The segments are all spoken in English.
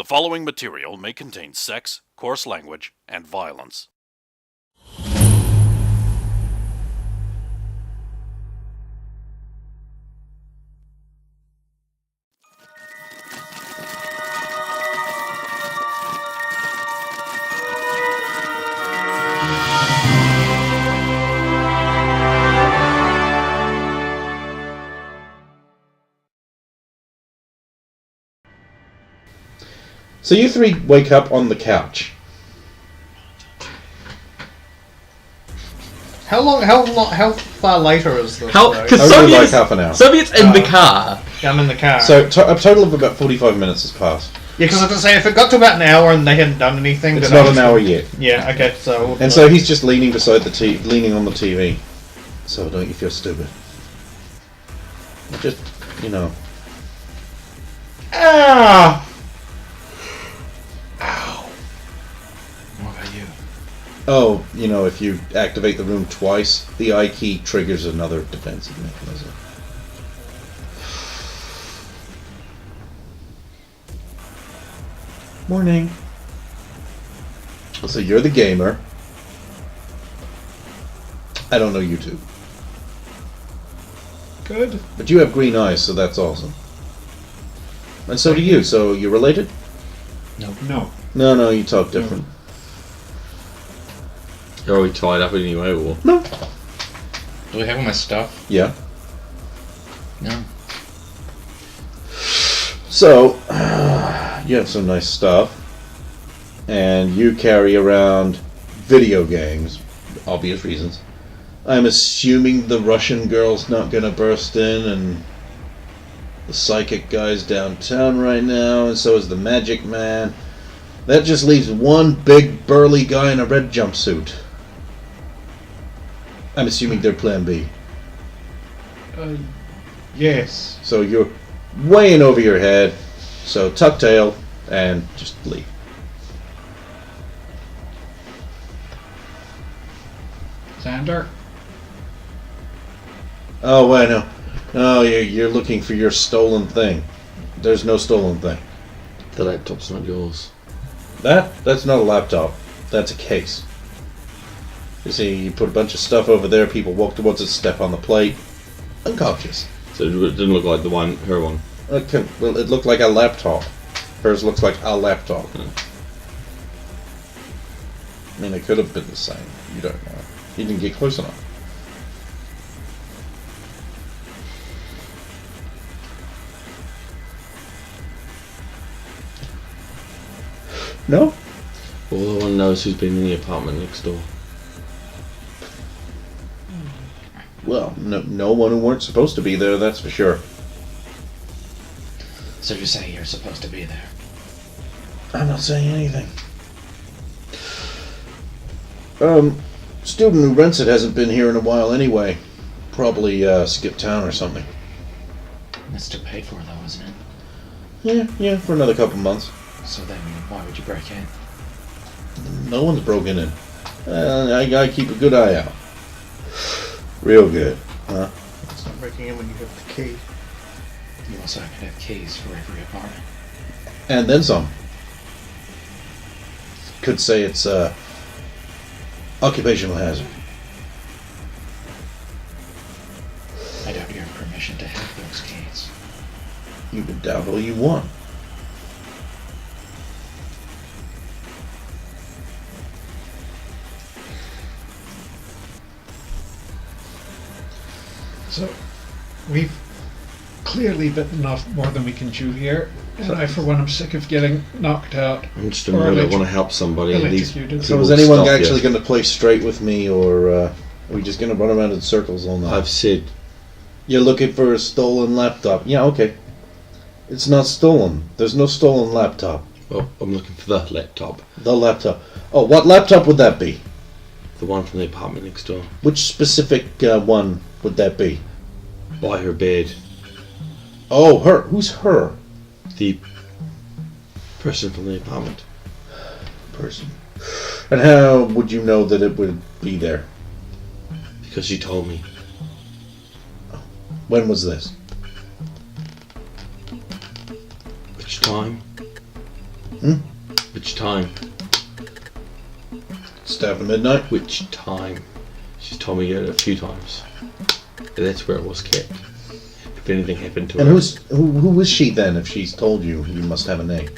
The following material may contain sex, coarse language, and violence. So you three wake up on the couch. How far later is this? Because Only like half an hour. Soviet's in the car. Yeah, I'm in the car. So a total of about 45 minutes has passed. Yeah, because I was going to say, if it got to about an hour and they hadn't done anything... It's then not an hour yet. Yeah, okay, so... And so he's just leaning beside the leaning on the TV. So don't you feel stupid? Just, you know. Ah! What about you? Oh, you know, if you activate the room twice, the I key triggers another defensive mechanism. Morning. So you're the gamer. I don't know you two. Good. But you have green eyes, so that's awesome. And so do you, so you're related? No. No, you talk different. You're already tied up anyway, or? No. Do we have all my stuff? Yeah. No. So, you have some nice stuff. And you carry around video games, obvious reasons. I'm assuming the Russian girl's not gonna burst in, and the psychic guy's downtown right now, and so is the magic man. That just leaves one big burly guy in a red jumpsuit. I'm assuming they're plan B. Yes. So you're way in over your head, so tuck tail and just leave. Xander? Oh, wait, no. No, you're looking for your stolen thing. There's no stolen thing. The laptop's not yours. That's not a laptop. That's a case. You see, you put a bunch of stuff over there, people walk towards it, step on the plate. Unconscious. So it didn't look like her one. Well, it looked like a laptop. Hers looks like a laptop. I mean, it could have been the same. You don't know. You didn't get close enough. No? All the one knows who's been in the apartment next door. Well, no one who weren't supposed to be there, that's for sure. So you say you're supposed to be there? I'm not saying anything. Student who rents it hasn't been here in a while anyway. Probably skipped town or something. That's still paid for though, isn't it? Yeah, for another couple months. So then why would you break in? No one's broken in. I gotta keep a good eye out. Real good, huh? It's not breaking in when you have the key. You also have to have keys for every apartment. And then some. Could say it's occupational hazard. I doubt you have permission to have those keys. You can doubt all you want. So, we've clearly bitten off more than we can chew here, and I, for one, am sick of getting knocked out. I'm just annoyed. I want to help somebody. And these Electrocuted. So is anyone actually going to play straight with me, or are we just going to run around in circles all night? I've said You're looking for a stolen laptop. Yeah, okay. It's not stolen. There's no stolen laptop. well, I'm looking for the laptop. The laptop. Oh, what laptop would that be? The one from the apartment next door. Which specific one would that be? By her bed. Oh, her. Who's her? The person from the apartment. Person. And how would you know that it would be there? Because she told me. When was this? Which time? Which time? It's after midnight. Which time? She's told me it a few times. That's where it was kept. If anything happened to And her. who was she then? If she's told you, you must have a name.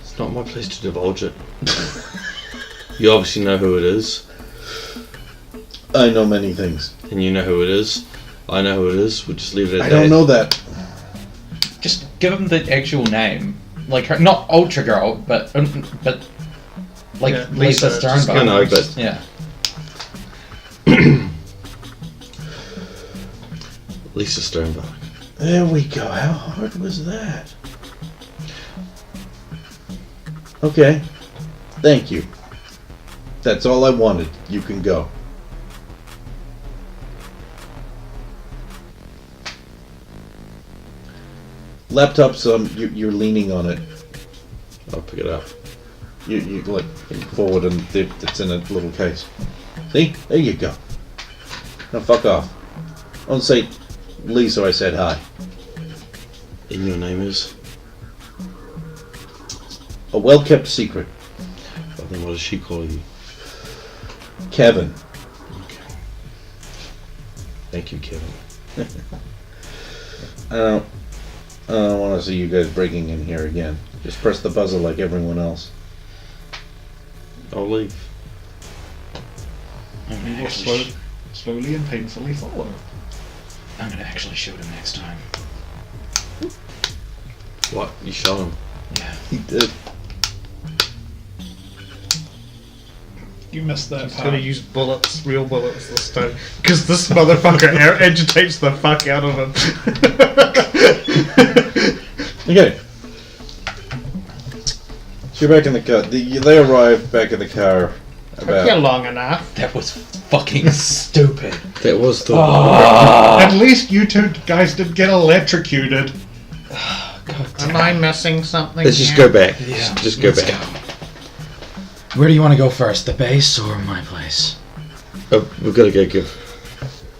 It's not my place to divulge it. You obviously know who it is. I know many things. And you know who it is. I know who it is. We'll just leave it at I that. don't know that. Just give him the actual name. Like her, not Ultra Girl, but like Yeah, Lisa Lisa, just Sternberg. I know, but Yeah. Lisa Sternberg. There we go. How hard was that? Okay. Thank you. That's all I wanted. You can go. Laptop's you're leaning on it. I'll pick it up. You like forward and it's in a little case. See? There you go. Now fuck off. Don't say Lisa I said hi. And your name is? A well-kept secret. I think what does she call you? Kevin. Thank you, Kevin. I don't want to see you guys breaking in here again. Just press the buzzer like everyone else. I'll leave. I'm We gonna, will actually slowly and painfully follow. I'm gonna actually shoot him next time. What? You shot him? Yeah. He did. You missed that He's part. gonna use bullets, real bullets this time, because this motherfucker agitates the fuck out of him. Okay. So you're back in the car. They arrive back in the car Took you about... long enough. That was fucking stupid. That was the. At least you two guys didn't get electrocuted. Am I missing something? Let's just here? go back. Yeah. Just go let's back. go. Where do you want to go first? The base or my place? Oh, we've got to go give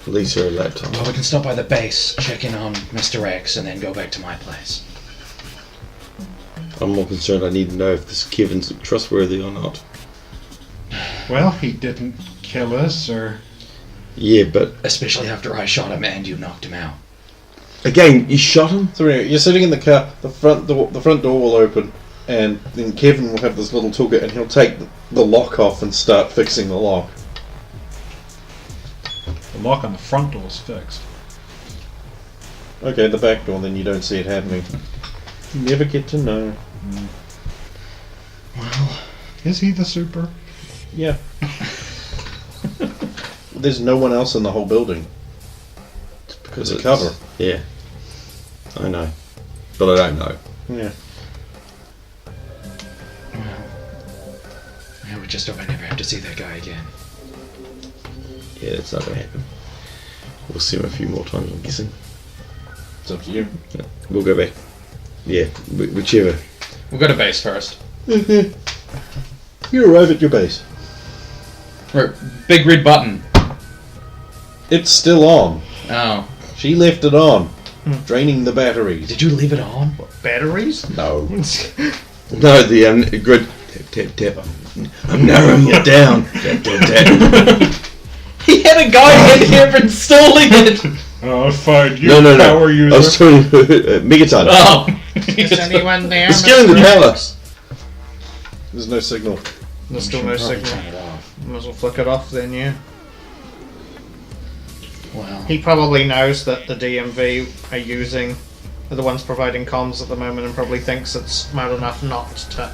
Lisa a laptop. Well, we can stop by the base, check in on Mr. X, and then go back to my place. I'm more concerned. I need to know if this Kevin's trustworthy or not. Well, he didn't kill us, or... Yeah, but Especially after I shot him and you knocked him out. again, you shot him. So anyway, you're sitting in the car. The front door will open, and then Kevin will have this little toolkit, and he'll take the lock off and start fixing the lock. The lock on the front door is fixed. Okay, the back door, then you don't see it happening. You never get to know. Well, Is he the super? Yeah. There's no one else in the whole building. Because It's a cover. Yeah. I know. But I don't know. Yeah. I would just hope I never have to see that guy again. Yeah, that's not going to happen. We'll see him a few more times, I'm guessing. It's up to you. Yeah. We'll go back. Yeah, whichever. We'll go to base first. You arrive at your base. Right, big red button. It's still on. Oh. She left it on. Draining the batteries. Did you leave it on? Batteries? No. No, the grid. Tap, tap, tap. I'm narrowing it down. Tap, tap, tap. He had a guy in here installing it! Oh, fine. You No. power I user. was telling you, Megaton. Oh! Is anyone there? It's killing the Mr. power. X? There's no signal. There's still no Probably signal. turn it off. Might as well flick it off then, yeah. Well, He probably knows that the DMV are the ones providing comms at the moment, and probably thinks it's smart enough not to.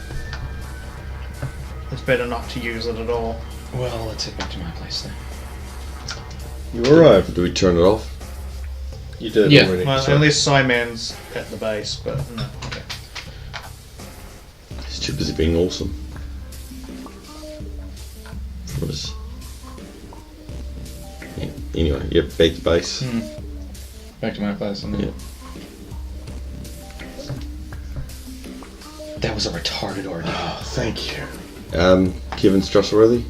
It's better not to use it at all. well, let's head back to my place then. You arrive. Do we turn it off? You did Yeah. already. Well, so- unless Psiman's at the base, but no. Okay. He's too busy being awesome. What is? Yeah. Anyway, yeah, back to base. Back to my place and then... Yeah. That was a retarded ordeal. Oh, thank you. Kevin's trustworthy.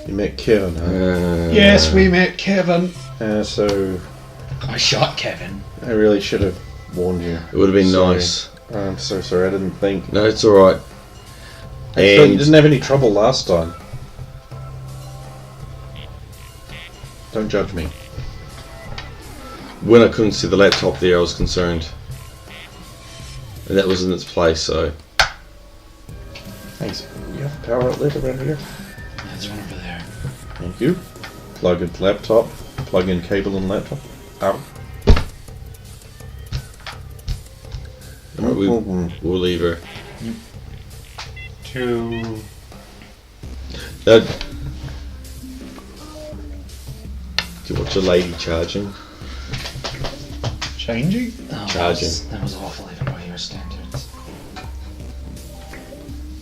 You met Kevin, huh? Yes, we met Kevin. So I shot Kevin. I really should have warned you. It would have been Sorry. nice. I'm so sorry, I didn't think. No, it's alright. You And didn't have any trouble last time. Don't judge me. when I couldn't see the laptop there, I was concerned. And that was in its place, so... Thanks. You have a power outlet around here? There's one over there. Thank you. Plug in laptop. Plug in cable and laptop. Out. Alright, we'll leave her. To Do you watch a lady charging? changing? Oh, Charging. That was awful, even by your standards.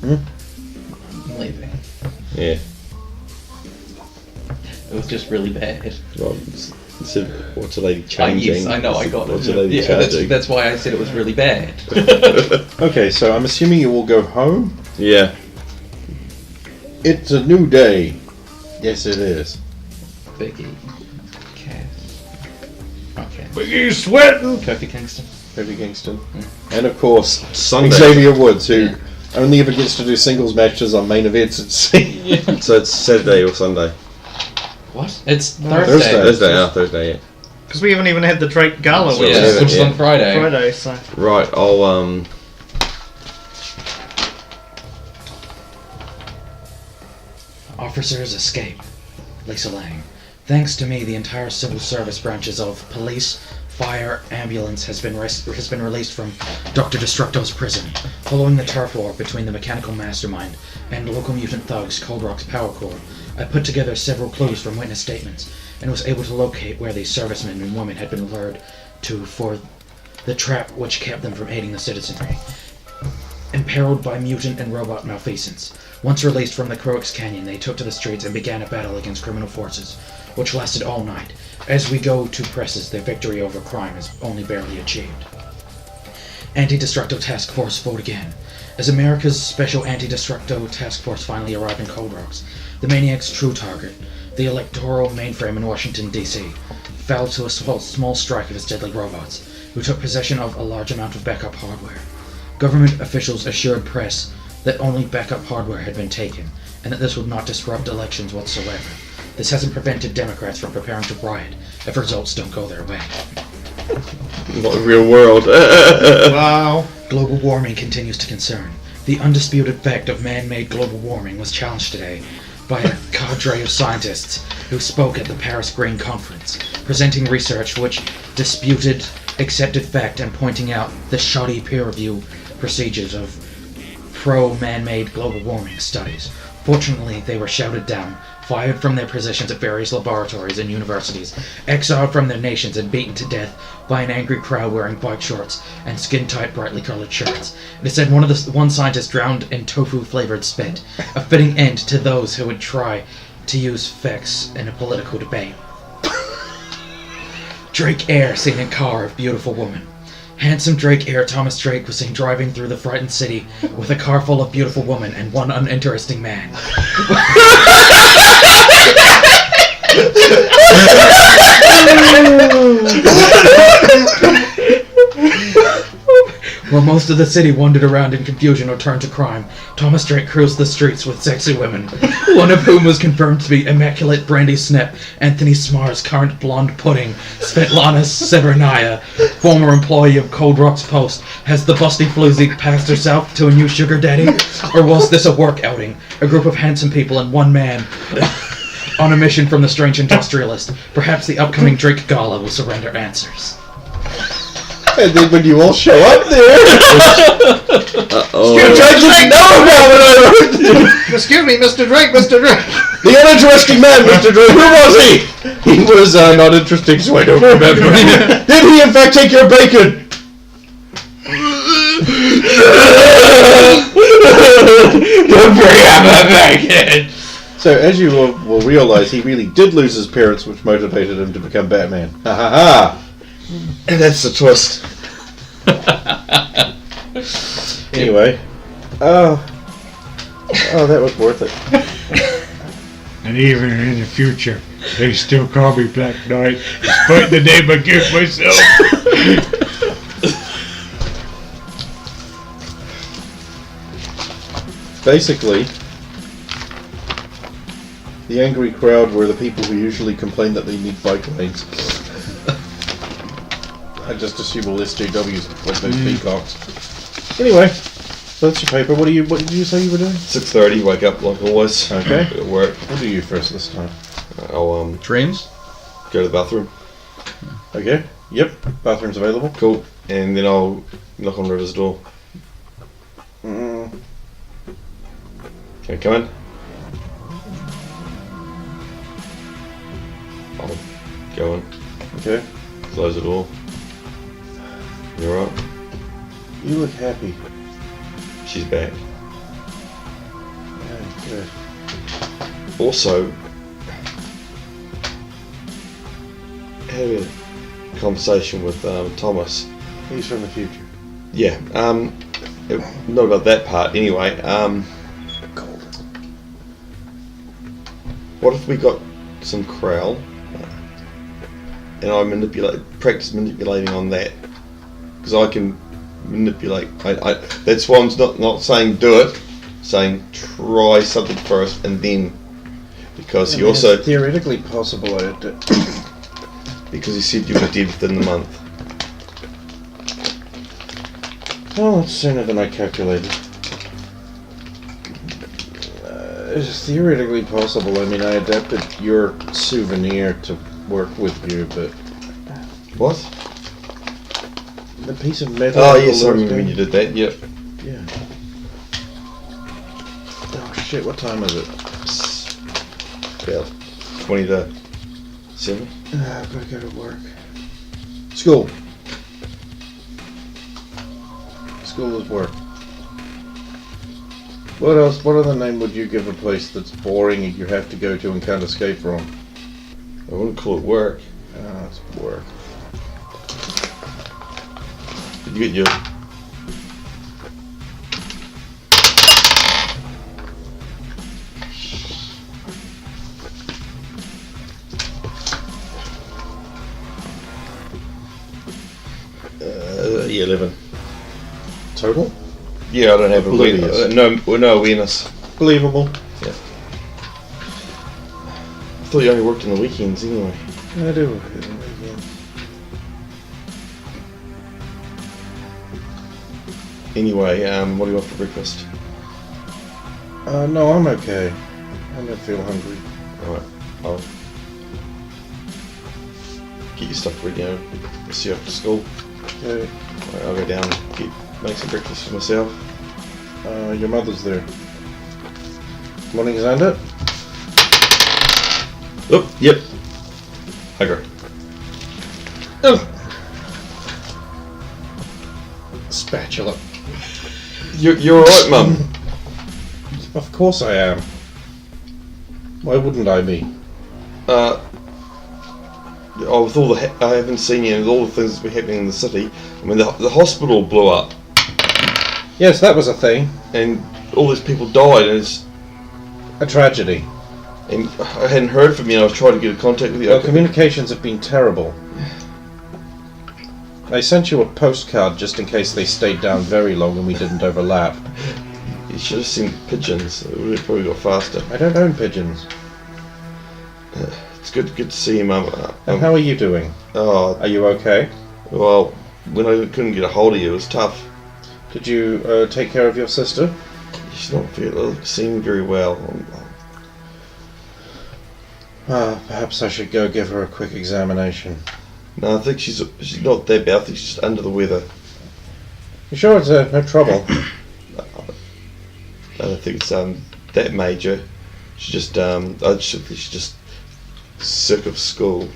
I'm leaving. Yeah. It was just really bad. Well, instead of what's a lady changing? Yes, I know, I got What's it. a lady Yeah, charging? that's why I said it was really bad. Okay, so I'm assuming you will go home. Yeah. It's a new day. Yes, it is. Vicky. Cass. Okay. You sweating? Kofi Kingston. Kofi Kingston. And of course, Sunday. Xavier Woods, who Yeah. only ever gets to do singles matches on main events at sea. So it's Saturday or Sunday? What? It's Thursday. Thursday, yeah. Because we haven't even had the Drake Gala, So which Yeah, is which is yeah. on Friday. Friday, so... Right, I'll, Officers escape. Lisa Lang. Thanks to me, the entire civil service branches of police, fire, ambulance has been released from Dr. Destructo's prison. Following the turf war between the mechanical mastermind and local mutant thugs, Cold Rock's power core, I put together several clues from witness statements and was able to locate where these servicemen and women had been lured to for the trap which kept them from aiding the citizenry. Imperiled by mutant and robot malfeasance. Once released from the Croix Canyon, they took to the streets and began a battle against criminal forces, which lasted all night. As we go to presses, their victory over crime is only barely achieved. Anti-Destructo Task Force vote again. As America's Special Anti-Destructo Task Force finally arrived in Cold Rocks, the Maniac's true target, the electoral mainframe in Washington, D.C., fell to a small strike of its deadly robots, who took possession of a large amount of backup hardware. Government officials assured press that only backup hardware had been taken, and that this would not disrupt elections whatsoever. This hasn't prevented Democrats from preparing to riot if results don't go their way. not the real world. Wow. Global warming continues to concern. The undisputed fact of man-made global warming was challenged today by a cadre of scientists who spoke at the Paris Green Conference, presenting research which disputed accepted fact and pointing out the shoddy peer review procedures of pro-man-made global warming studies. Fortunately, they were shouted down, fired from their positions at various laboratories and universities, exiled from their nations and beaten to death by an angry crowd wearing bike shorts and skin-tight, brightly colored shirts. It is said one scientist drowned in tofu-flavored spit, a fitting end to those who would try to use facts in a political debate. Drake Air seen in car of beautiful woman. Handsome Drake Air Thomas Drake was seen driving through the frightened city with a car full of beautiful women and one uninteresting man. While most of the city wandered around in confusion or turned to crime, Thomas Drake cruised the streets with sexy women, one of whom was confirmed to be immaculate Brandy Snip, Anthony Smar's current blonde pudding, Svetlana Severnaya, former employee of Cold Rock's Post. Has the busty floozy passed herself to a new sugar daddy? Or was this a work outing? A group of handsome people and one man on a mission from the strange industrialist. Perhaps the upcoming Drake Gala will surrender answers. And then when you all show up there, Oh, I just know about it. Excuse me, Mr. Drake, Mr. Drake. The uninteresting man, Mr. Drew. Who was he? He was not interesting, so I don't remember. Did he, in fact, take your bacon? Don't bring up my bacon! So, as you will realize, he really did lose his parents, which motivated him to become Batman. Ha ha ha! and that's the twist. Anyway, oh, that was worth it. And even in the future, they still call me Black Knight, despite the name I give myself. Basically, the angry crowd were the people who usually complain that they need bike lanes. I just assume all SJWs like those peacocks. Anyway, so that's your paper. What did you say you were doing? 6:30, wake up like always. Okay. At work. We'll do you first this time. I'll Trains? go to the bathroom. Okay. Yep. Bathroom's available. Cool. And then I'll knock on River's door. Mm. Can I come in? I'll go in. Okay. Close the door. You alright? You look happy. She's back. Yeah, good. Also, had a conversation with Thomas. He's from the future. Yeah, not about that part anyway. Cold. What if we got some Krell and I practice manipulating on that? Because I can manipulate. That's why I'm not saying do it, saying try something first and then, because he also it's theoretically possible. because he said you were dead within the month. Well, it's sooner than I calculated. It's theoretically possible. I mean, I adapted your souvenir to work with you, but What? the piece of metal. Oh yes, I remember when you did that. Yep. Yeah. Oh shit! What time is it? About 20 to 7. I've got to go to work. School. School is work. What else? What other name would you give a place that's boring and you have to go to and can't escape from? I wouldn't call it work. Ah, it's work. You get your yeah, 11. Total? Yeah, I don't have Oblivious. no awareness. Believable. Yeah. I thought you only worked on the weekends anyway. I do. Anyway, what do you want for breakfast? No, I'm okay. I don't feel hungry. Alright, I'll get your stuff ready now. See you after school. Okay. Alright, I'll go down and make some breakfast for myself. Your mother's there. Morning, Xander. Oh, yep. Hugger. Spatula. You're alright, Mum. Of course I am. Why wouldn't I be? With all the I haven't seen you and all the things that's been happening in the city. I mean, the hospital blew up Yes, that was a thing. and all these people died, and A tragedy. I hadn't heard from you. And I was trying to get in contact with you. Well, communications have been terrible. I sent you a postcard just in case they stayed down very long and we didn't overlap. You should have seen pigeons. It would have probably got faster. I don't own pigeons. It's good to see you, Mum. And how are you doing? Oh, Are you okay? well, when I couldn't get a hold of you, it was tough. Did you take care of your sister? She's not seeming very well. Perhaps I should go give her a quick examination. No, I think she's not that bad. I think she's just under the weather. You sure it's no trouble? I don't think it's that major. She's just she's just sick of school.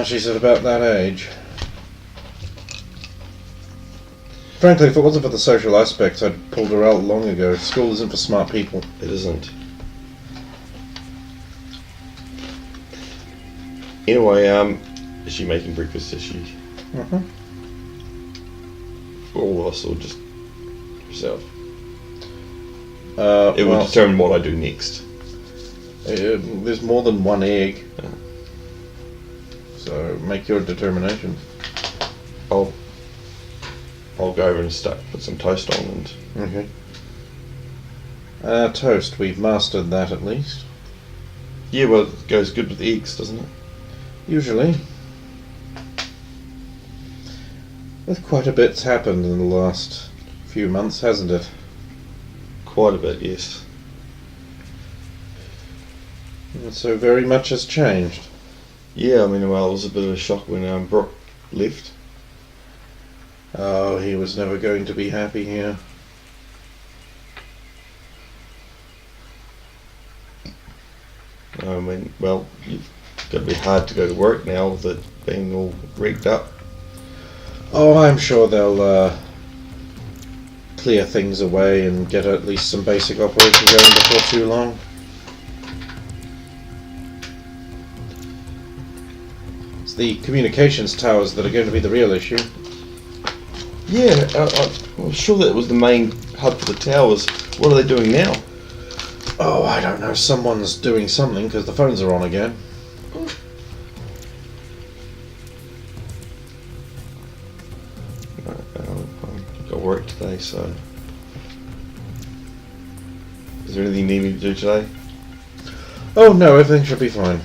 She's at about that age. Frankly, if it wasn't for the social aspects, I'd pulled her out long ago. School isn't for smart people. It isn't. Anyway, is she making breakfast? Is she? Uh-huh. For all of us, or just herself? It It will determine what I do next. There's more than one egg. Yeah. So make your determination. I'll go over and put some toast on and Okay. Toast. We've mastered that at least. Yeah, well, it goes good with eggs, doesn't it? Usually. With quite a bit's happened in the last few months, hasn't it? Quite a bit, yes. And so very much has changed. Yeah, I mean, well, it was a bit of a shock when Brooke left. Oh, he was never going to be happy here. I mean, well, you've got to be hard to go to work now with it being all rigged up. Oh, I'm sure they'll clear things away and get at least some basic operation going before too long. It's the communications towers that are going to be the real issue. Yeah, I was sure that was the main hub for the towers. What are they doing now? Oh, I don't know. Someone's doing something because the phones are on again. I've got work today, so... Is there anything you need me to do today? Oh no, everything should be fine.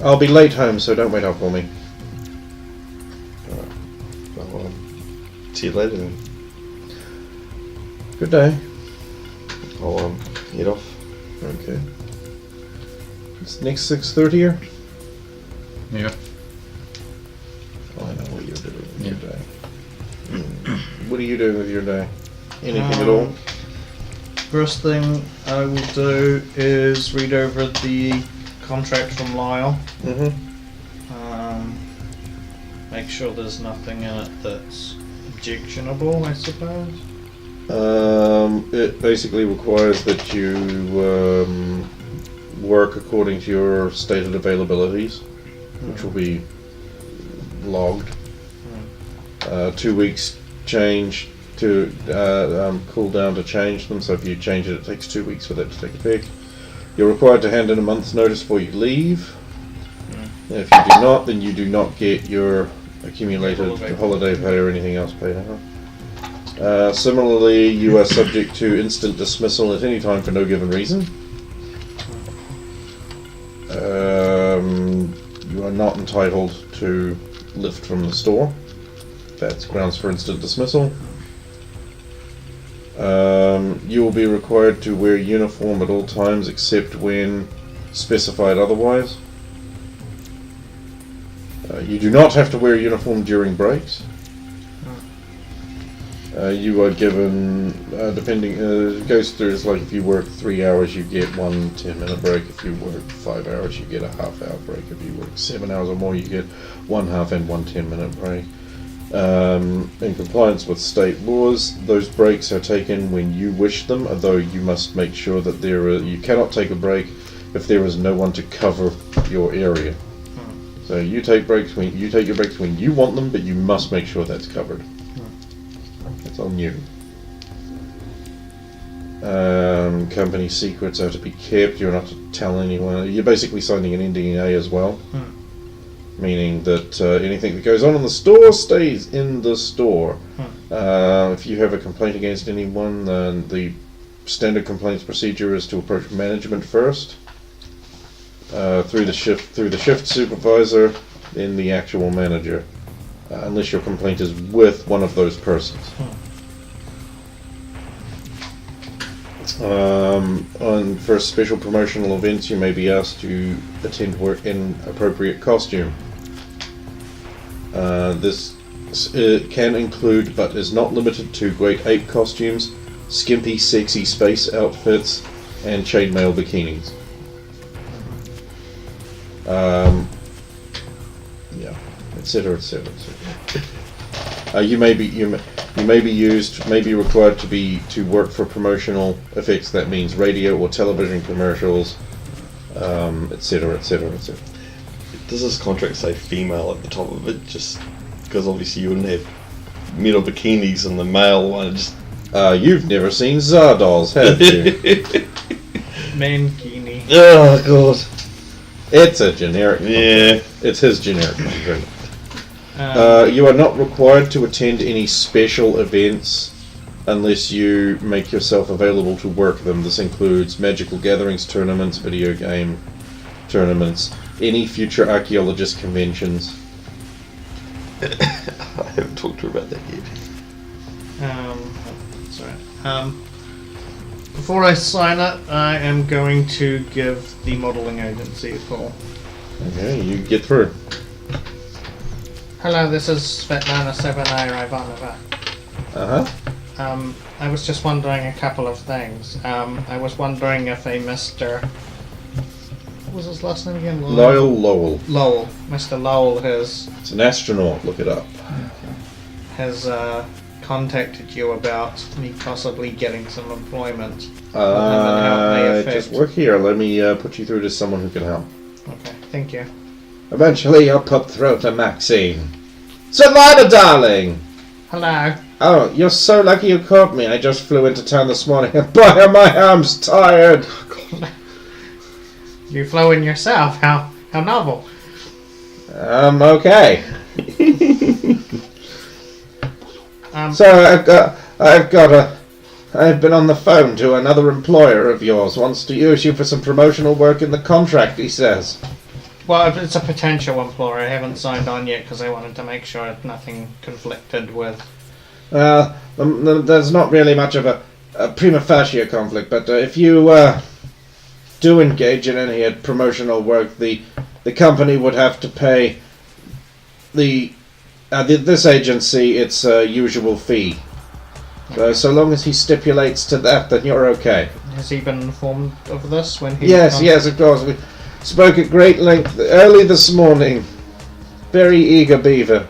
I'll be late home, so don't wait up for me. Alright. Well, see you later then. Good day. I'll head off. Okay. It's next 6:30 here? Yeah. Oh, I know what you're doing with Yeah. your day. What are you doing with your day? Anything at all? First thing I will do is read over the contract from Lyle. Mm-hmm. Make sure there's nothing in it that's objectionable, I suppose. It basically requires that you work according to your stated availabilities, which will be logged. 2 weeks change to cool down to change them, so if you change it, it takes 2 weeks for that to take effect. You're required to hand in a month's notice before you leave. If you do not, then you do not get your accumulated holiday pay or anything else paid out. Similarly, you are subject to instant dismissal at any time for no given reason. You are not entitled to lift from the store. That's grounds for instant dismissal. You will be required to wear uniform at all times except when specified otherwise. You do not have to wear a uniform during breaks. You are given, depending, it goes through, it's like if you work 3 hours you get 1 10-minute break. If you work 5 hours you get a half-hour break. If you work 7 hours or more you get 1 half and 1 10-minute break. In compliance with state laws, those breaks are taken when you wish them, although you must make sure that you cannot take a break if there is no one to cover your area. So you take your breaks when you want them, but you must make sure that's covered. That's on you. Company secrets are to be kept. You're not to tell anyone. You're basically signing an NDA as well. Meaning that anything that goes on in the store stays in the store. If you have a complaint against anyone, then the standard complaints procedure is to approach management first, through the shift supervisor, then the actual manager, unless your complaint is with one of those persons. For special promotional events, you may be asked to attend work in appropriate costume. This can include, but is not limited to, great ape costumes, skimpy, sexy space outfits, and chainmail bikinis. Yeah, etc., etc., etc. You may be required to work for promotional effects. That means radio or television commercials, etc., etc., etc. Does this contract say female at the top of it? Just because obviously you wouldn't have metal bikinis on the male one. You've never seen Zardoz, have you? Mankini. Oh god. It's a generic contract. Yeah. It's his generic contract. You are not required to attend any special events unless you make yourself available to work them. This includes magical gatherings, tournaments, video game tournaments, any future archaeologist conventions. I haven't talked to her about that yet. Sorry. Before I sign it, I am going to give the modelling agency a call. Okay, you get through. Hello, this is Svetlana Severna Ivanova. Uh-huh. I was just wondering a couple of things. I was wondering if a Mr. What was his last name again? Lowell Lowell. Lowell. Mr. Lowell It's an astronaut, look it up. has contacted you about me possibly getting some employment. Just work here. Let me put you through to someone who can help. Okay, thank you. Eventually you'll put through to Maxine. Svetlana, darling! Hello. Oh, you're so lucky you caught me. I just flew into town this morning and boy are my arms tired. You flew in yourself. How novel. Okay. So I've been on the phone to another employer of yours. Wants to use you for some promotional work in the contract, he says. Well, it's a potential employer. I haven't signed on yet because I wanted to make sure that nothing conflicted with. There's not really much of a prima facie conflict, but if you do engage in any promotional work, the company would have to pay this agency its usual fee. So long as he stipulates to that, then you're okay. Has he been informed of this when he? Yes, of course. We spoke at great length early this morning. Very eager beaver.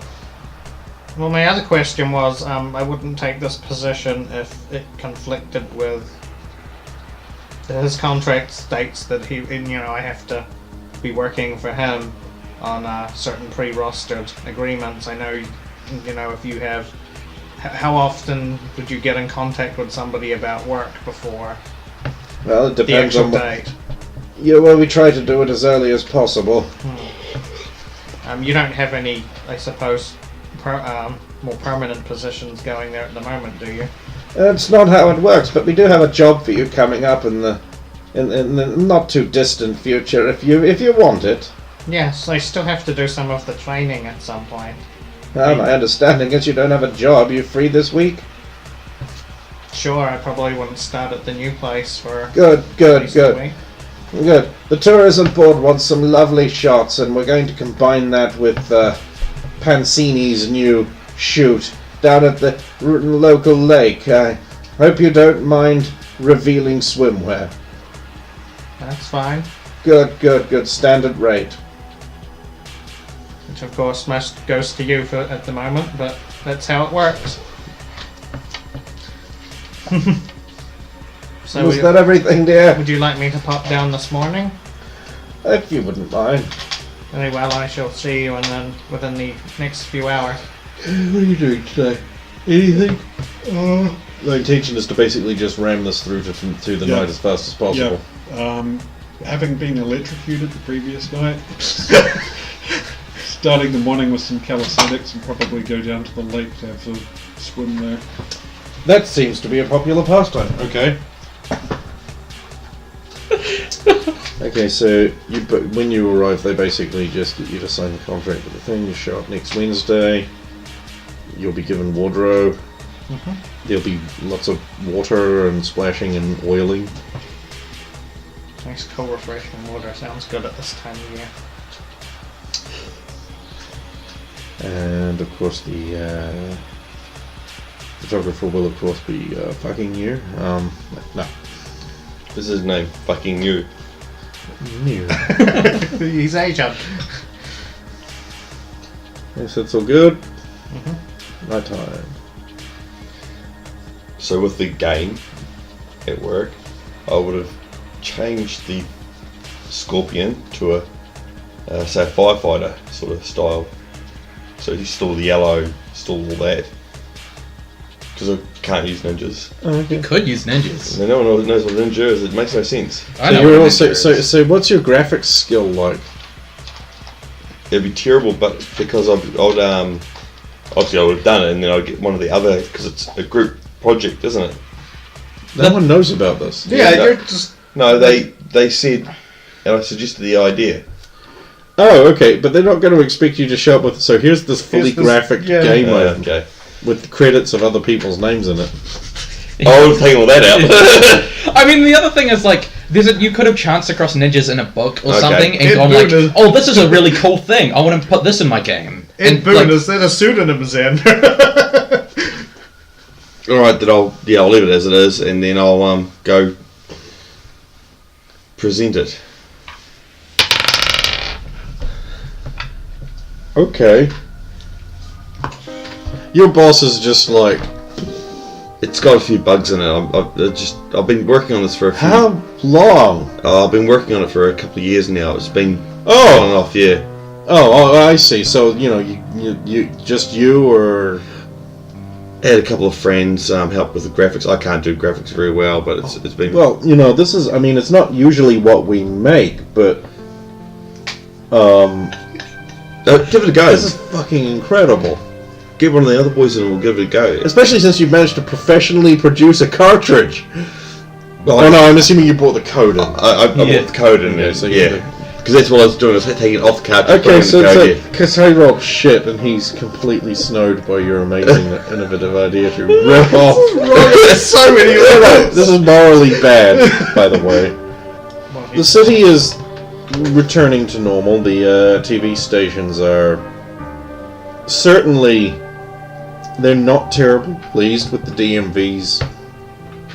Well, my other question was, I wouldn't take this position if it conflicted with his contract states that I have to be working for him on certain pre-rostered agreements. I know, if you have, how often would you get in contact with somebody about work before Well, it the depends actual on date? Yeah, well, we try to do it as early as possible. You don't have any, I suppose, more permanent positions going there at the moment, do you? It's not how it works, but we do have a job for you coming up in the not too distant future, if you want it. Yes, I still have to do some of the training at some point. My understanding is you don't have a job. You free this week? Sure, I probably wouldn't start at the new place for Good. recently. Good. The tourism board wants some lovely shots, and we're going to combine that with Pansini's new shoot down at the local lake. I hope you don't mind revealing swimwear. That's fine. Good. Standard rate. Which of course goes to you at the moment, but that's how it works. So Was that everything, dear? would you like me to pop down this morning? If you wouldn't mind. Very well, I shall see you within the next few hours. What are you doing today? Anything? The intention is to basically just ram this through to the night as fast as possible. Yeah. Having been electrocuted the previous night, starting the morning with some calisthenics and probably go down to the lake to have a swim there. That seems to be a popular pastime. Okay. Okay, so when you arrive, they basically just get you to sign the contract with the thing. You show up next Wednesday. You'll be given wardrobe. There'll be lots of water and splashing and oiling. Nice cool refreshing water, sounds good at this time of year. And of course the photographer will of course be fucking you. No. This is his name, fucking you. New. He's Asian. Yes, it's all good. Night time. So with the game at work, I would have changed the Scorpion to a say a firefighter sort of style. So he's still the yellow, still all that. Because I can't use ninjas. You could use ninjas. And no one knows what a ninja is. It makes no sense. I know what a ninja is. So what's your graphics skill like? It'd be terrible, but because I would obviously I would have done it, and then I'd get one of the other, because it's a group project, isn't it? No one knows about this. Yeah, no. you're just. No, they said, and I suggested the idea. Oh, okay, but they're not going to expect you to show up with. So here's this fully graphic game item Okay. with credits of other people's names in it. I'll take all that out. I mean, the other thing is, like, you could have chanced across ninjas in a book or Okay. something and Ed gone Boon like, is- oh, this is a really cool thing. I want to put this in my game. Ed Boon, like, is that a pseudonym, Zen? All right, then I'll leave it as it is, and then I'll go present it. Okay. Your boss is just like, It's got a few bugs in it. I've been working on this for a few. how long? I've been working on it for a couple of years now. It's been Oh. on and off, yeah. Oh, I see. So you just you or I had a couple of friends help with the graphics. I can't do graphics very well, but it's been well, this is. I mean, it's not usually what we make, but give it a go. this is fucking incredible. Get one of the other boys and we'll give it a go. Especially since you've managed to professionally produce a cartridge. Well, Oh no, I'm assuming you brought the code in. I bought the code in there, so yeah. Because that's what I was doing. I was taking it off the cartridge. Okay, putting it in the code, yeah. because I rolled shit and he's completely snowed by your amazing, innovative idea to rip off. So many levels. This is morally bad, by the way. The city is returning to normal. The TV stations are certainly, they're not terribly pleased with the DMV's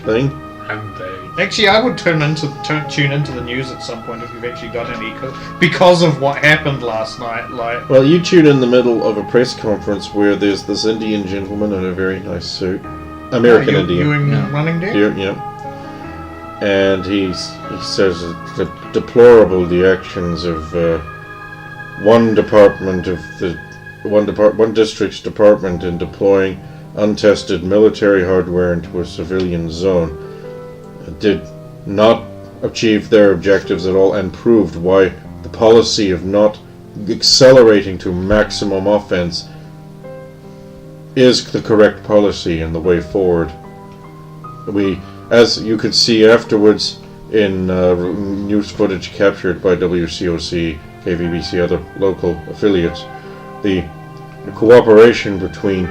thing. And they. Actually, I would tune into the news at some point if you've actually got any, because of what happened last night. Like, Well, you tune in the middle of a press conference where there's this Indian gentleman in a very nice suit. American Indian. running down. Yeah. And he says deplorable the actions of one district's department in deploying untested military hardware into a civilian zone. Did not achieve their objectives at all and proved why the policy of not accelerating to maximum offense is the correct policy and the way forward. We, as you could see afterwards in news footage captured by WCOC, KVBC, other local affiliates, the cooperation between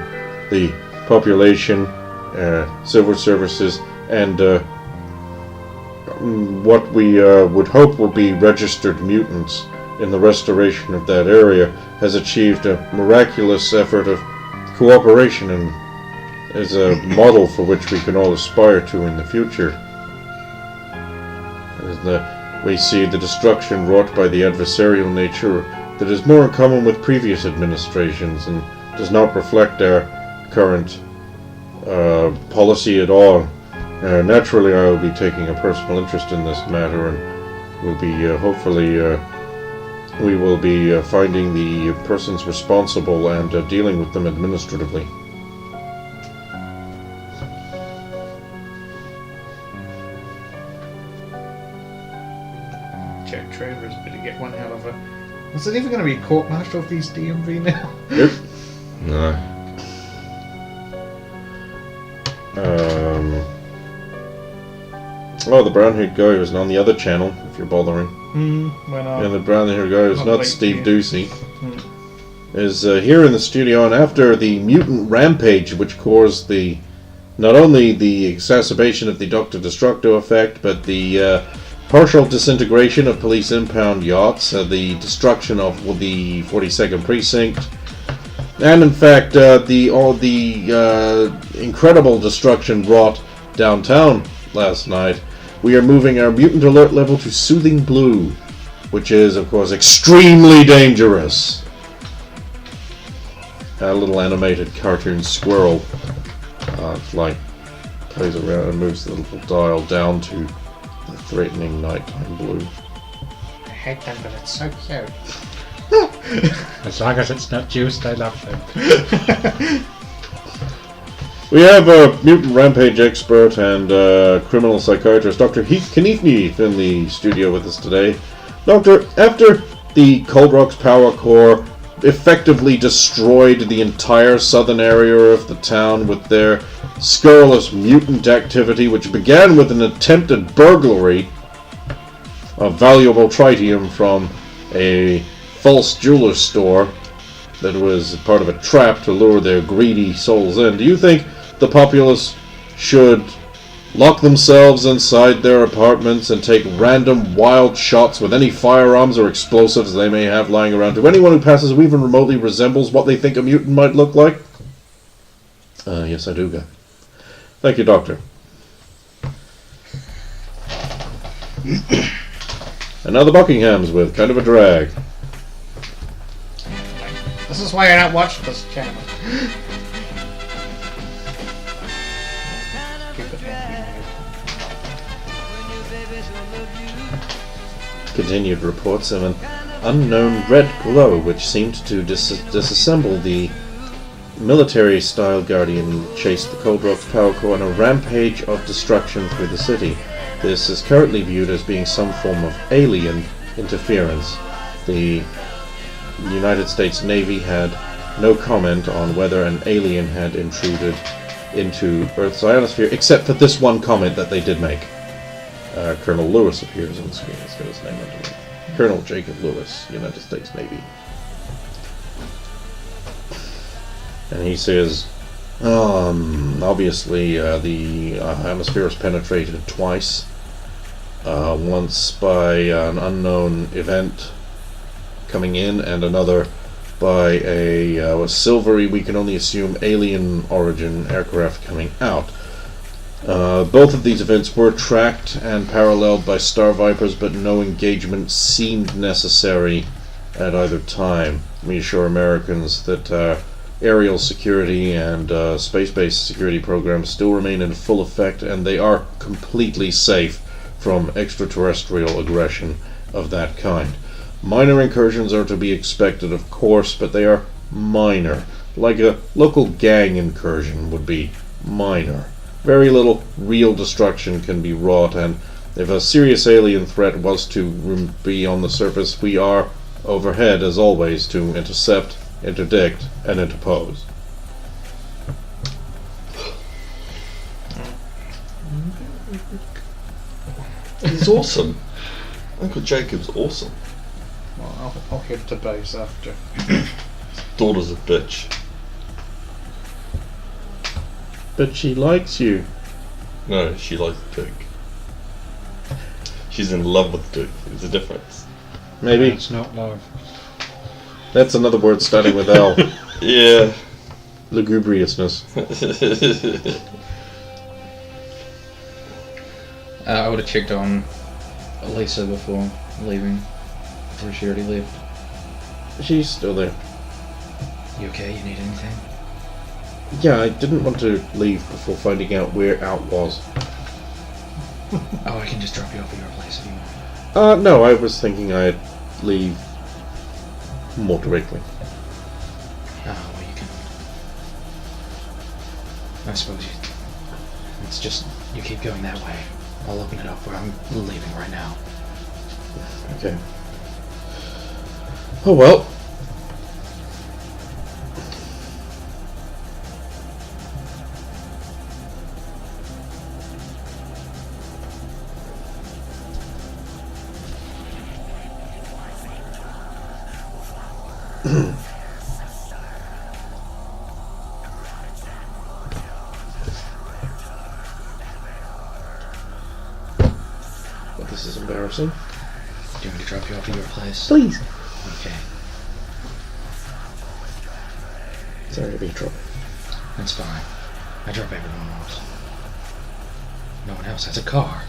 the population, civil services, and what we would hope will be registered mutants in the restoration of that area has achieved a miraculous effort of cooperation and is a model for which we can all aspire to in the future. We see the destruction wrought by the adversarial nature that is more in common with previous administrations and does not reflect our current policy at all. Naturally, I will be taking a personal interest in this matter, and we'll be hopefully we will be finding the persons responsible and dealing with them administratively. Jack Travers better get one hell of a. Is it even going to be court-martial for these DMV now? Yep. No. Oh, the brown-haired guy was on the other channel, if you're bothering. Why not? And the brown-haired guy is Not not like Steve you. Ducey. Is here in the studio, and after the mutant rampage, which caused not only the exacerbation of the Dr. Destructo effect, but the partial disintegration of police impound yachts, the destruction of the 42nd Precinct, and in fact all the incredible destruction wrought downtown last night, we are moving our mutant alert level to Soothing Blue, which is, of course, extremely dangerous. A little animated cartoon squirrel plays around and moves the little dial down to the threatening nighttime blue. I hate them, but it's so cute. As long as it's not juiced, I love them. We have a mutant rampage expert and criminal psychiatrist, Dr. Heath Kniefneath, in the studio with us today. Doctor, after the Cold Rock's power core effectively destroyed the entire southern area of the town with their scurrilous mutant activity, which began with an attempted burglary of valuable tritium from a false jeweler's store that was part of a trap to lure their greedy souls in. Do you think the populace should lock themselves inside their apartments and take random wild shots with any firearms or explosives they may have lying around to anyone who passes who even remotely resembles what they think a mutant might look like? Yes, I do, guy. Thank you, Doctor. And now the Buckinghams with kind of a drag. This is why I don't watch this channel. Continued reports of an unknown red glow which seemed to disassemble the military-style Guardian chased the Cold Rock power core on a rampage of destruction through the city. This is currently viewed as being some form of alien interference. The United States Navy had no comment on whether an alien had intruded into Earth's ionosphere, except for this one comment that they did make. Colonel Lewis appears on the screen. Let's get his name underneath. Colonel Jacob Lewis, United States Navy. And he says, obviously the atmosphere is penetrated twice. Once by an unknown event coming in, and another by a silvery, we can only assume alien origin aircraft coming out. Both of these events were tracked and paralleled by Star Vipers, but no engagement seemed necessary at either time. We assure Americans that aerial security and space-based security programs still remain in full effect, and they are completely safe from extraterrestrial aggression of that kind. Minor incursions are to be expected, of course, but they are minor. Like a local gang incursion would be minor. Very little real destruction can be wrought, and if a serious alien threat was to be on the surface, we are overhead, as always, to intercept, interdict, and interpose. He's awesome. Uncle Jacob's awesome. Well, I'll head to base after. Daughter's a bitch. But she likes you. No, she likes Duke. She's in love with Duke. There's a difference. Maybe. It's not love. That's another word starting with L. Yeah. Lugubriousness. I would have checked on Lisa before leaving. Before she already left. She's still there. You okay? You need anything? Yeah, I didn't want to leave before finding out where Out was. Oh, I can just drop you off at your place if you want. No, I was thinking I'd leave more directly. Oh, well, you can... I suppose it's just, you keep going that way. I'll open it up where I'm leaving right now. Okay. Oh well. Well, this is embarrassing. Do you want me to drop you off at your place? Please. Okay, Sorry to be trouble. that's fine. I drop everyone off. No one else has a car.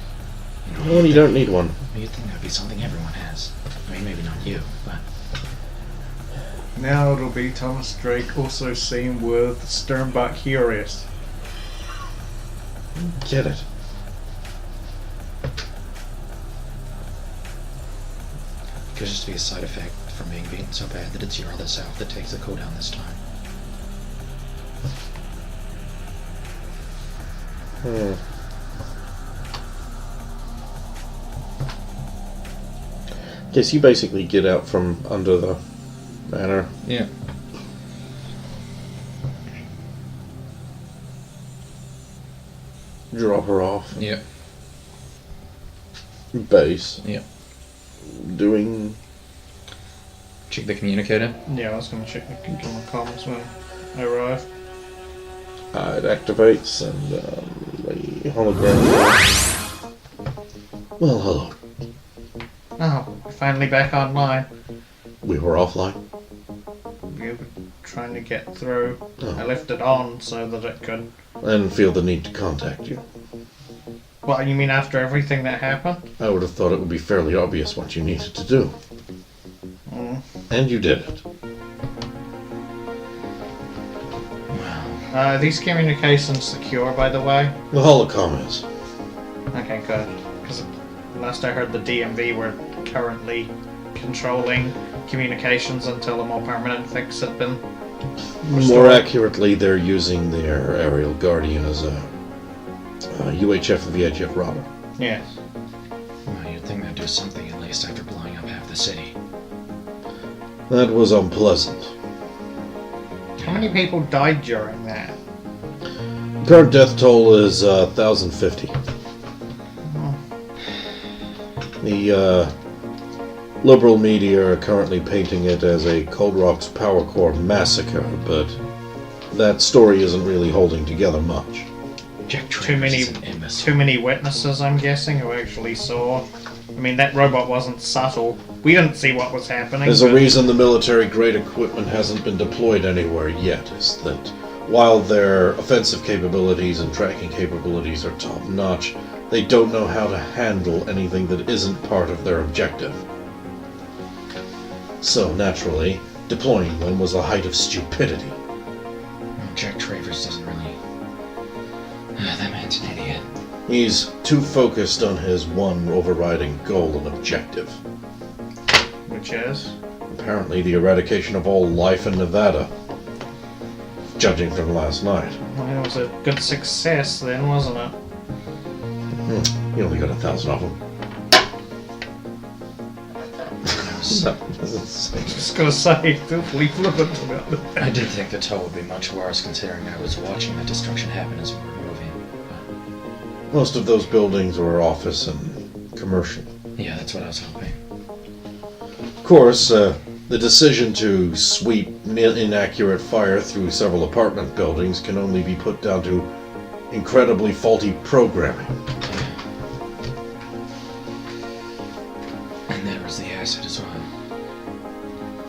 Well, you don't need one. You'd think that'd be something everyone has. I mean, maybe not you, but... Now it'll be Thomas Drake, also seen with Sternbach Curious. Get it. Could just be a side effect from being beaten so bad that it's your other self that takes the cool down this time. Guess you basically get out from under the Banner. Yeah. Drop her off. Yeah. Base. Yeah. Doing. Check the communicator. Yeah, I was going to check the comms when I arrive. It activates and the hologram. Well, hello. Oh, we're finally back online. We were offline. We were trying to get through. Oh. I left it on so that it could... I didn't feel the need to contact you. What, you mean after everything that happened? I would have thought it would be fairly obvious what you needed to do. Mm. And you did it. Are these communications secure, by the way? The holocom is. Okay, good. Because last I heard, the DMV were currently controlling communications until a more permanent fix had been More restored. accurately, they're using their aerial guardian as a UHF VHF router. Yes. Well, you'd think they'd do something at least after blowing up half the city. That was unpleasant. How many people died during that? Current death toll is 1,050. The liberal media are currently painting it as a Cold Rock's Power Core massacre, but that story isn't really holding together much. Jack Too Travers many, is an imbecile. too many witnesses, I'm guessing, who actually saw. I mean, that robot wasn't subtle. We didn't see what was happening. There's a but- reason the military-grade equipment hasn't been deployed anywhere yet, is that while their offensive capabilities and tracking capabilities are top-notch, they don't know how to handle anything that isn't part of their objective. So, naturally, deploying them was a height of stupidity. Well, Jack Travers doesn't really... that man's an idiot. He's too focused on his one overriding goal and objective. Which is? Apparently the eradication of all life in Nevada. Judging from last night. Well, it was a good success then, wasn't it? You only got 1,000 of them. Just gonna say, we flippant about that. I did think the toll would be much worse considering I was watching the destruction happen as we were moving. Most of those buildings were office and commercial. But yeah, that's what I was hoping. Of course, the decision to sweep inaccurate fire through several apartment buildings can only be put down to incredibly faulty programming. And there was the acid as well.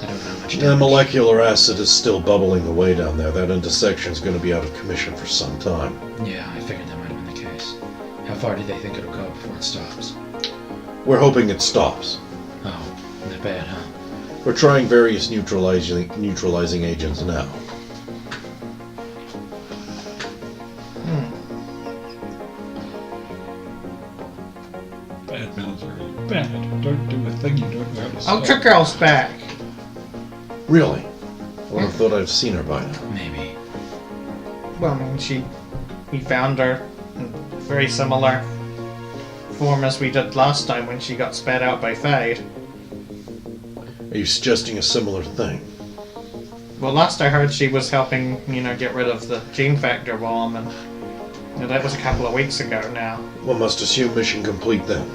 I don't know how much The damage. molecular acid is still bubbling away down there. That intersection's going to be out of commission for some time. Yeah, I figured that might have been the case. How far do they think it'll go before it stops? We're hoping it stops. Oh, not bad, huh? We're trying various neutralizing agents now. Bad military. Bad. Don't do a thing you don't know how to Oh, stop. Trick Girl's back. Really? I would have thought I've seen her by now. Maybe. Well, I mean, we found her in very similar form as we did last time when she got spat out by Fade. Are you suggesting a similar thing? Well, last I heard she was helping, get rid of the gene factor bomb, and that was a couple of weeks ago now. One must assume mission complete then.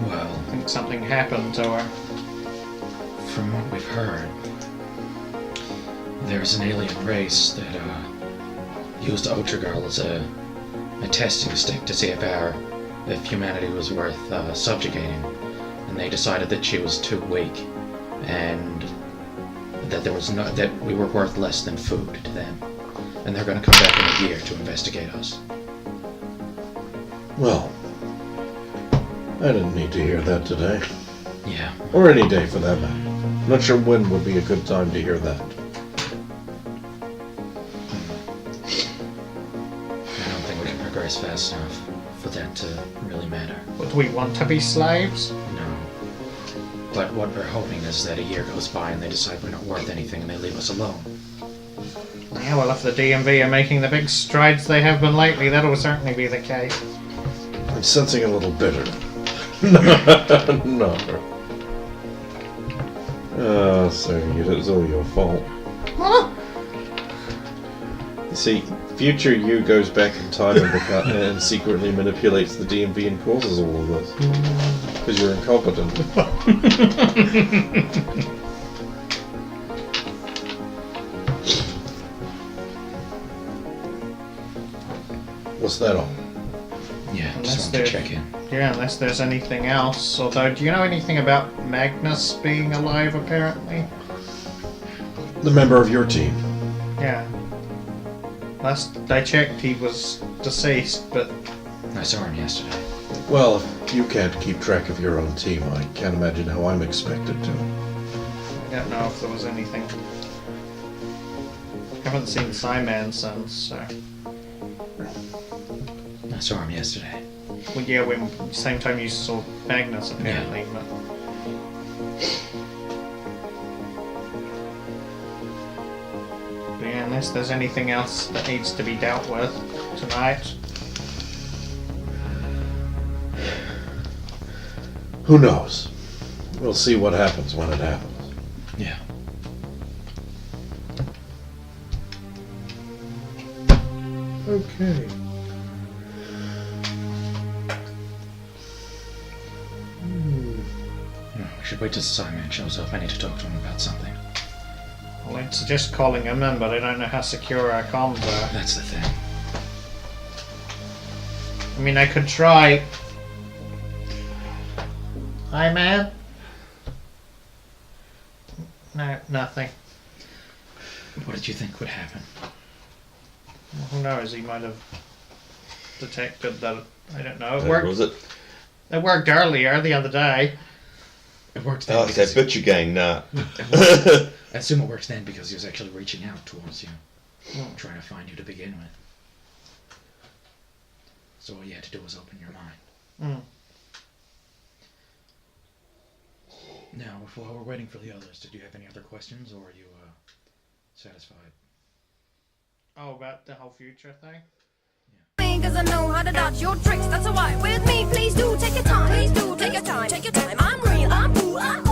Well, I think something happened to her. from what we've heard, there's an alien race that used Ultra Girl as a testing stick to see if humanity was worth subjugating, and they decided that she was too weak, and that we were worth less than food to them, and they're going to come back in a year to investigate us. Well, I didn't need to hear that today. Yeah. Or any day for that matter. I'm not sure when would be a good time to hear that. I don't think we can progress fast enough for that to really matter. But do we want to be slaves? No. But what we're hoping is that a year goes by and they decide we're not worth anything and they leave us alone. Yeah, well, if the DMV are making the big strides they have been lately, that'll certainly be the case. I'm sensing a little bitter. No. Oh, so it was all your fault. You see, future you goes back in time and secretly manipulates the DMV and causes all of this. Because you're incompetent. What's that all? Yeah, Unless just wanted to they're- check in. Yeah, unless there's anything else. Although, do you know anything about Magnus being alive, apparently? The member of your team. Yeah. Last I checked, he was deceased, but I saw him yesterday. Well, if you can't keep track of your own team, I can't imagine how I'm expected to. I don't know if there was anything. Haven't seen Psiman since, so. I saw him yesterday. Well, yeah, when same time you saw Magnus, apparently. But... But yeah, unless there's anything else that needs to be dealt with tonight. Who knows? We'll see what happens when it happens. Yeah. Okay. We should wait till Psiman shows up. I need to talk to him about something. Well, I'd suggest calling him in, but I don't know how secure our comms are. That's the thing. I mean, I could try. Hi, man. No, nothing. What did you think would happen? Well, who knows? He might have detected that. I don't know. It What worked. was it? It worked earlier the other day. It worked then Oh, it's that because... bitch again, nah. I assume it works then because he was actually reaching out towards you. Trying to find you to begin with. So all you had to do was open your mind. Mm. Now, while we're waiting for the others, did you have any other questions, or are you satisfied? Oh, about the whole future thing? Cause I know how to dodge your tricks. That's alright with me. Please do take your time. Please do take your time. Take your time. I'm real. I'm cool. I'm